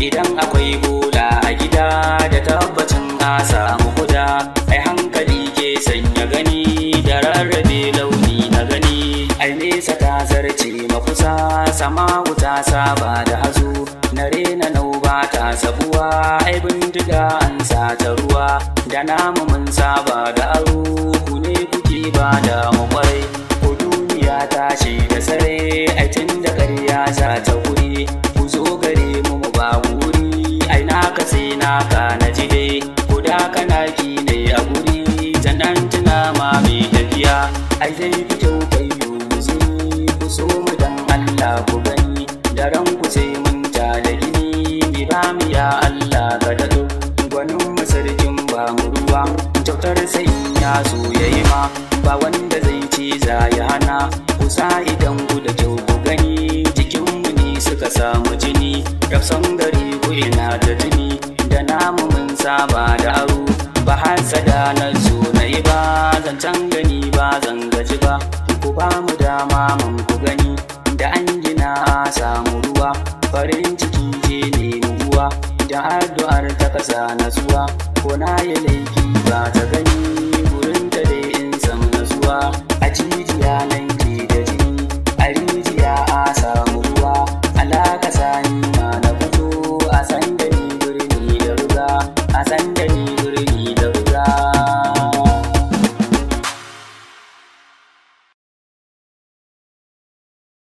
idan akwai bola a gida da tabbacin a samu kuda. Ai hankali ke sanya gani da rarrabe launi na gani. Ai nesa ta zarce mafusa, sama wuta saba da hazo. Na rena nauba ta sabuwa, ai bindiga an sa ta ruwa. Da namu mun saba da aro, ku ne kuke ba da mu kwarai. Ko duniya ta ce da sare, ai tun da ƙarya za ta wuri. Ku zo gare mu ba wuri, ai naka sai naka na ji dai. Ko da kana ki ne a guri, sannan tuna ma mai tafiya. Ai zai fi kyau kai yuzi, ku so mu dan Allah ku gani. Da ranku sai mun ta da gini, mi ba mu ya Allah ka daɗo. Gwanin mu sarkin ba mu ruwa, kyautar sai ya so ya yi ma. Ba wanda zai ce za ya hana, kusa idan ku da kyau ku gani. Jikinmu ne suka samu jini, rafsan gari ku ina da jini. Da namu mun saba da aro, ba hasada na zo na yi ba. Zancen gani ba zan gaji ba, ku ba mu dama mun ku gani. Da an gina a samu ruwa, farin ciki je nemi ruwa. Da addu'ar ta kasa natsuwa, ko na yi laifi ba ta gani. Gurin ta dai in samu natsuwa, a jijiya nan